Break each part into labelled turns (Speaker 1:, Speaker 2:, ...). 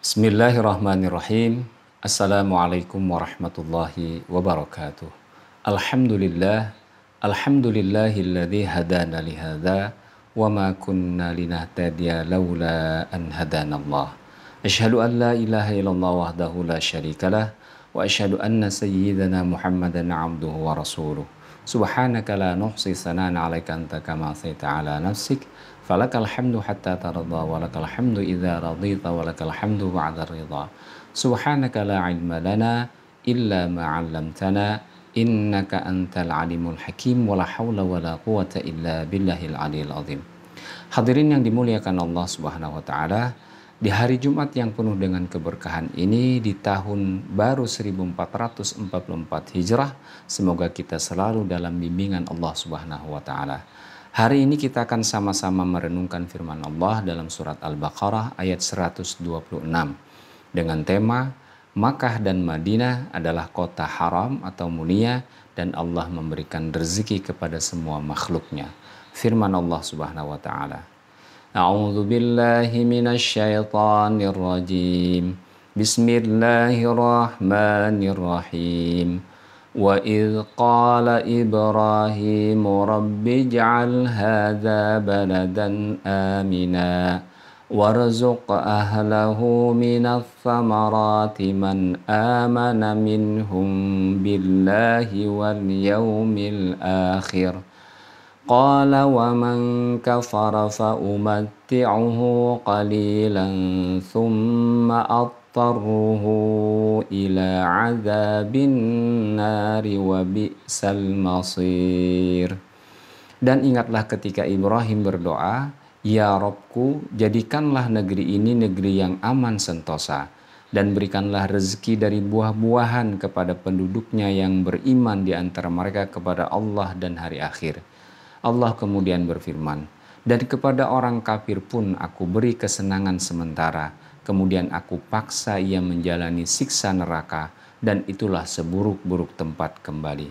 Speaker 1: Bismillahirrahmanirrahim. Assalamualaikum warahmatullahi wabarakatuh. Alhamdulillah, alhamdulillahilladzi hadana lihadza wa ma kunna linahtadiya laula an hadanallah. Asyhadu an la ilaha illallah wahdahu la syarikalah wa asyhadu anna sayyidana Muhammadan abduhu wa rasuluh. Subhanaka la nuhsi sanan 'alaika anta kama saita 'ala nafsik. Falakal hamdu hatta tarda wa lakal hamdu idza radita wa lakal hamdu ba'da ridha. Subhanaka la ilma lana illa ma 'allamtana innaka antal alimul hakim wa la haula wa la quwata illa billahil aliyil azim. Hadirin yang dimuliakan Allah Subhanahu wa taala, di hari Jumat yang penuh dengan keberkahan ini di tahun baru 1444 Hijrah, semoga kita selalu dalam bimbingan Allah Subhanahu wa taala. Hari ini kita akan sama-sama merenungkan firman Allah dalam surat Al-Baqarah ayat 126 dengan tema Makkah dan Madinah adalah kota haram atau mulia dan Allah memberikan rezeki kepada semua makhluknya. Firman Allah Subhanahu wa taala. A'udzu billahi minasy syaithanir rajim. Bismillahirrahmanirrahim. وَإِذْ قَالَ إِبْرَاهِيمُ رَبِّ اجْعَلْ هَذَا بَلَدًا آمِنًا وَارْزُقْ أَهْلَهُ مِنَ الثَّمَرَاتِ مَنْ آمَنَ مِنْهُمْ بِاللَّهِ وَالْيَوْمِ الْآخِرِ قَالَ وَمَنْ كَفَرَ فَأُمَتِّعُهُ قَلِيلًا ثُمَّ اضطره إلى عذاب النار وبئس المصير. Dan ingatlah ketika Ibrahim berdoa, Ya Robku, jadikanlah negeri ini negeri yang aman sentosa, dan berikanlah rezeki dari buah-buahan kepada penduduknya yang beriman di antara mereka kepada Allah dan hari akhir. Allah kemudian berfirman, dan kepada orang kafir pun aku beri kesenangan sementara, kemudian aku paksa ia menjalani siksa neraka, dan itulah seburuk-buruk tempat kembali.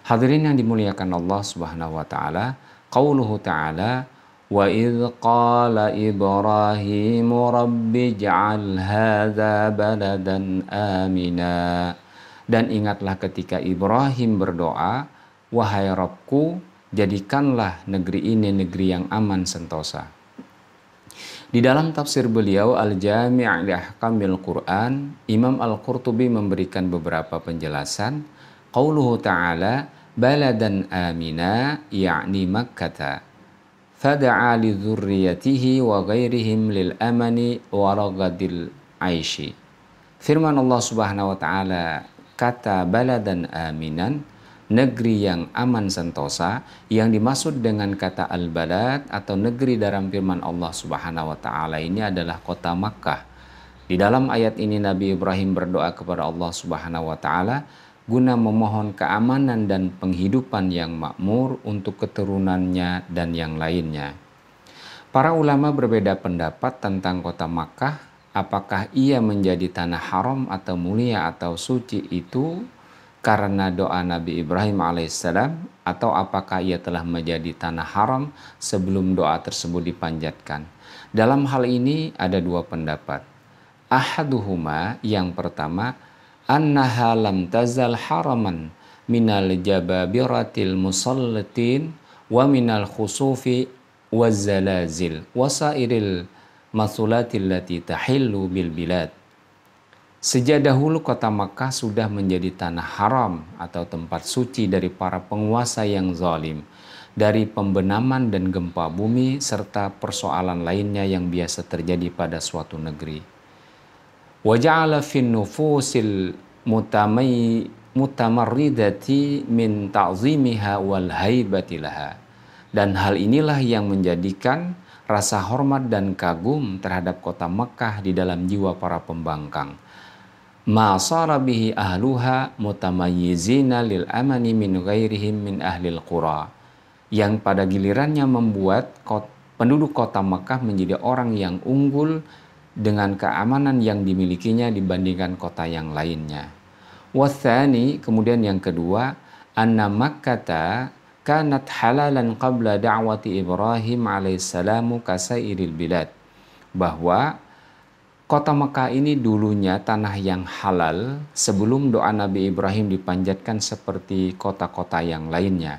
Speaker 1: Hadirin yang dimuliakan Allah Subhanahu wa taala, qauluhu ta'ala, wa idz qala Ibrahimu rabbi ij'al hadza baladan amina. Dan ingatlah ketika Ibrahim berdoa, wahai Rabbku, jadikanlah negeri ini negeri yang aman sentosa. Di dalam tafsir beliau Al-Jami' li Ahkamil Quran, Imam Al-Qurtubi memberikan beberapa penjelasan. Qauluhu ta'ala baladan amina ya'ni Makkah. Fada'a li dzurriyyatihi wa ghairihim lil amani wa ragadil aishi. Firman Allah Subhanahu wa taala, kata baladan aminan, negeri yang aman sentosa, yang dimaksud dengan kata al-balad atau negeri dalam firman Allah Subhanahu wa taala ini adalah kota Makkah. Di dalam ayat ini Nabi Ibrahim berdoa kepada Allah Subhanahu wa taala guna memohon keamanan dan penghidupan yang makmur untuk keturunannya dan yang lainnya. Para ulama berbeda pendapat tentang kota Makkah, apakah ia menjadi tanah haram atau mulia atau suci itu karena doa Nabi Ibrahim alaihissalam, atau apakah ia telah menjadi tanah haram sebelum doa tersebut dipanjatkan. Dalam hal ini ada dua pendapat. Ahaduhuma, yang pertama, annaha lam tazal haraman minal jababiratil musallatin wa minal khusufi wazzalazil wasairil masulatil lati tahillu bil bilad. Sejak dahulu kota Makkah sudah menjadi tanah haram atau tempat suci dari para penguasa yang zalim, dari pembenaman dan gempa bumi serta persoalan lainnya yang biasa terjadi pada suatu negeri. Wa ja'ala fin nufusil mutamarridati min ta'zimiha wal haibati laha. Dan hal inilah yang menjadikan rasa hormat dan kagum terhadap kota Makkah di dalam jiwa para pembangkang. Ma sara bihi ahluha mutamayyizina lil amani min ghairihim min ahlil qura, yang pada gilirannya membuat penduduk kota Makkah menjadi orang yang unggul dengan keamanan yang dimilikinya dibandingkan kota yang lainnya. Wathani, kemudian yang kedua, anna Makkata kanat halalan qabla da'wati Ibrahim alaihissalamu kasairil bilad, bahwa Kota Mekah ini dulunya tanah yang halal sebelum doa Nabi Ibrahim dipanjatkan seperti kota-kota yang lainnya.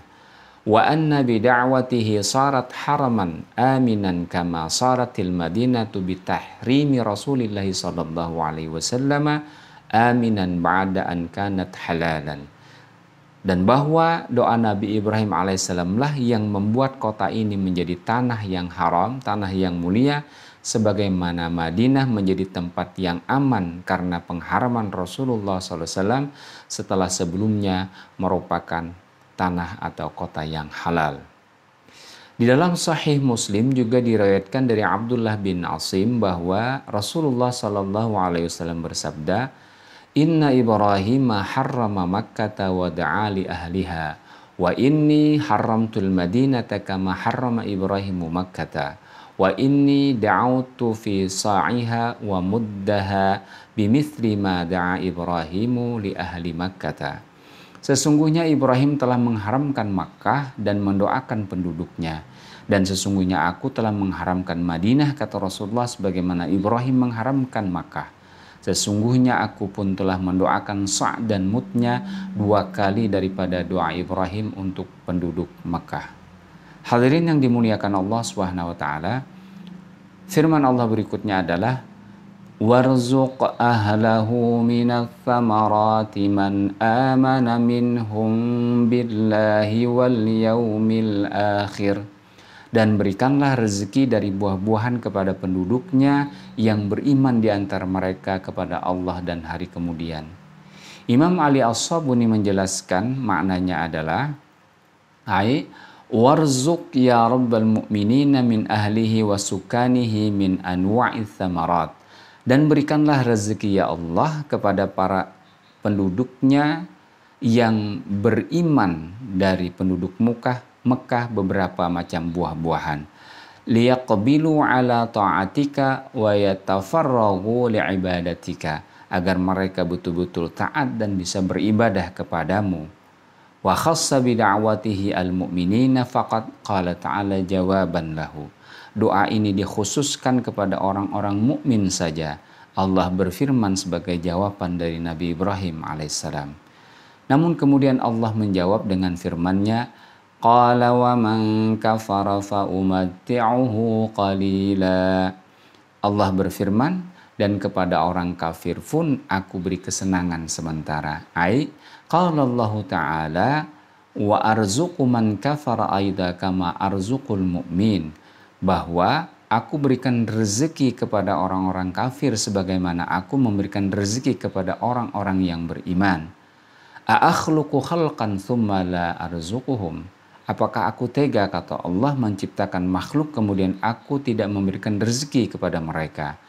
Speaker 1: Wa anna bida'watihi sarat haraman aminan kama saratil madinatu bitahrimi Rasulillahi sallallahu alaihi wasallam aminan ba'da an kanat halalan. Dan bahwa doa Nabi Ibrahim alaihissalam lah yang membuat kota ini menjadi tanah yang haram, tanah yang mulia, sebagaimana Madinah menjadi tempat yang aman karena pengharaman Rasulullah SAW setelah sebelumnya merupakan tanah atau kota yang halal. Di dalam Sahih Muslim juga diriwayatkan dari Abdullah bin Asim bahwa Rasulullah SAW bersabda, Inna Ibrahim harrama Makkata wa da'a li ahliha wa inni haramtul Madinata kama harrama Ibrahimu Makkata wa inni da'autu fi sa'iha wa muddaha bimithli ma da'a Ibrahimu li ahli Makkata. Sesungguhnya Ibrahim telah mengharamkan Makkah dan mendoakan penduduknya. Dan sesungguhnya aku telah mengharamkan Madinah, kata Rasulullah, sebagaimana Ibrahim mengharamkan Makkah. Sesungguhnya aku pun telah mendoakan sa' dan mudnya 2 kali daripada doa Ibrahim untuk penduduk Makkah. Hadirin yang dimuliakan Allah Subhanahu wa taala, firman Allah berikutnya adalah warzuq ahlahu minats thamarati man amana minhum billahi wal yaumil akhir. Dan berikanlah rezeki dari buah-buahan kepada penduduknya yang beriman di antara mereka kepada Allah dan hari kemudian. Imam Ali As-Sabuni menjelaskan maknanya adalah warzuq ya rabbal mu'minina min ahlihi wa sukanihi min anwa'ith thamarat. Dan berikanlah rezeki ya Allah kepada para penduduknya yang beriman dari penduduk Mekah beberapa macam buah-buahan. Liyaqbilu ala ta'atika wa yatafarragu li'ibadatika. Agar mereka betul-betul taat dan bisa beribadah kepadamu. Wa khassa bida'watihi al-mu'minina faqad qala ta'ala jawaban lahu. Doa ini dikhususkan kepada orang-orang mukmin saja. Allah berfirman sebagai jawaban dari Nabi Ibrahim alaihissalam. Namun kemudian Allah menjawab dengan firman-Nya, qala wa man kafara fa umatti'uhu qalila. Allah berfirman, dan kepada orang kafir pun aku beri kesenangan sementara. Qala Allah Ta'ala wa arzuqu man kafara aida kama arzuqul mu'min. Bahwa aku berikan rezeki kepada orang-orang kafir sebagaimana aku memberikan rezeki kepada orang-orang yang beriman. A'akhluqu khalqan thumma la arzuquhum. Apakah aku tega, kata Allah, menciptakan makhluk kemudian aku tidak memberikan rezeki kepada mereka.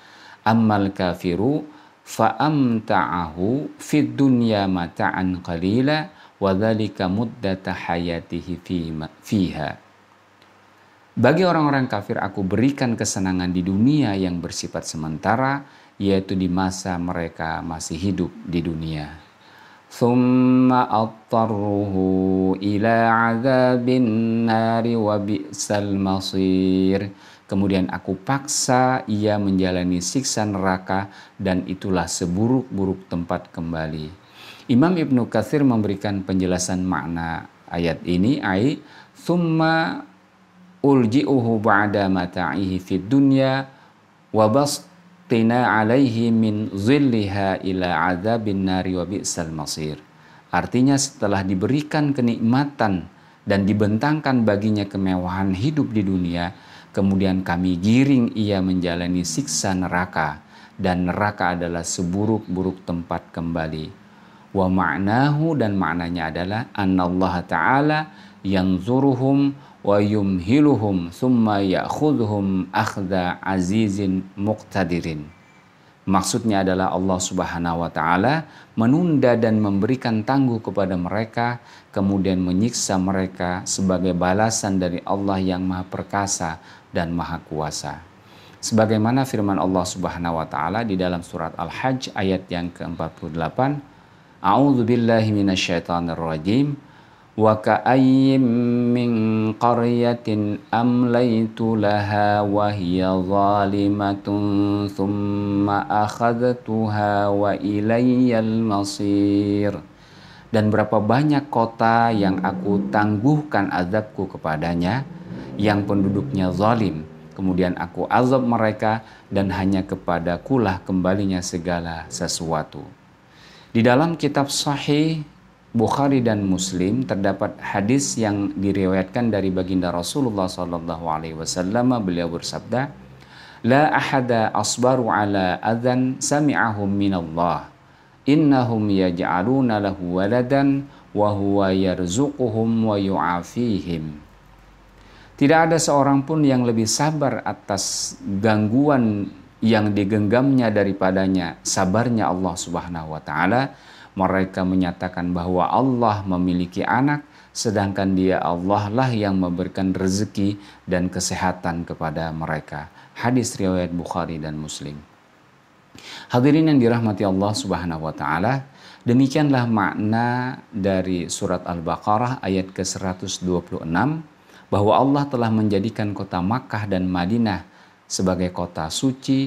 Speaker 1: Ammal kafiru fa'amta'ahu fid dunya mata'an qalila wa dzalika muddata hayatihi fiha. Bagi orang-orang kafir aku berikan kesenangan di dunia yang bersifat sementara, yaitu di masa mereka masih hidup di dunia. Thumma attarruhu ila 'adzabin nari wa bi'sal masir. Kemudian aku paksa ia menjalani siksa neraka dan itulah seburuk-buruk tempat kembali. Imam Ibnu Katsir memberikan penjelasan makna ayat ini, thumma ulji'uhu ba'da mata'ihi fid dunya wa bastina 'alaihi min zilliha ila 'adzabin nari wa bi'sal masir. Artinya setelah diberikan kenikmatan dan dibentangkan baginya kemewahan hidup di dunia, kemudian kami giring ia menjalani siksa neraka, dan neraka adalah seburuk-buruk tempat kembali. Wa ma'nahu, dan maknanya adalah annallaha ta'ala yanzuruhum wa yumhiluhum thumma ya'khudhuhum akhdha azizin muqtadirin. Maksudnya adalah Allah Subhanahu wa taala menunda dan memberikan tangguh kepada mereka, kemudian menyiksa mereka sebagai balasan dari Allah yang Maha Perkasa dan Maha Kuasa. Sebagaimana firman Allah Subhanahu wa taala di dalam surat Al-Hajj ayat yang ke-48, A'udzu billahi minasyaitonir rajim. wa ka'ayyim min qaryatin amlaytu laha wa hiya zalimatun thumma akhadtuha wa ilayyal masir. Dan berapa banyak kota yang aku tangguhkan azabku kepadanya, yang penduduknya zalim. Kemudian aku azab mereka dan hanya kepadakulah kembalinya segala sesuatu. Di dalam kitab Sahih Bukhari dan Muslim terdapat hadis yang diriwayatkan dari baginda Rasulullah SAW. Beliau bersabda, "La ahada asbaru ala adzan sami'ahum minallah. Innahum yaj'aluna lahu waladan wa huwa yarzuquhum wa yu'afihim." Tidak ada seorang pun yang lebih sabar atas gangguan yang digenggamnya daripadanya sabarnya Allah Subhanahu wa taala. Mereka menyatakan bahwa Allah memiliki anak, sedangkan Dia Allah lah yang memberikan rezeki dan kesehatan kepada mereka. Hadis riwayat Bukhari dan Muslim. Hadirin yang dirahmati Allah Subhanahu wa taala, demikianlah makna dari surat Al-Baqarah ayat ke-126, bahwa Allah telah menjadikan kota Makkah dan Madinah sebagai kota suci,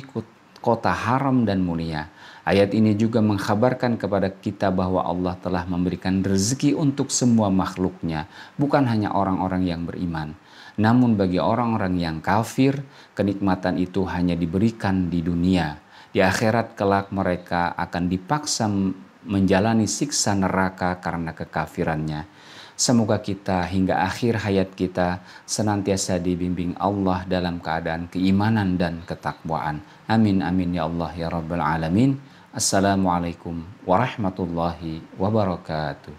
Speaker 1: kota haram dan mulia. Ayat ini juga mengkhabarkan kepada kita bahwa Allah telah memberikan rezeki untuk semua makhluknya, bukan hanya orang-orang yang beriman. Namun bagi orang-orang yang kafir, kenikmatan itu hanya diberikan di dunia. Di akhirat kelak mereka akan dipaksa menjalani siksa neraka karena kekafirannya. Semoga kita hingga akhir hayat kita senantiasa dibimbing Allah dalam keadaan keimanan dan ketakwaan. Amin amin ya Allah ya Rabbal Alamin. Assalamualaikum warahmatullahi wabarakatuh.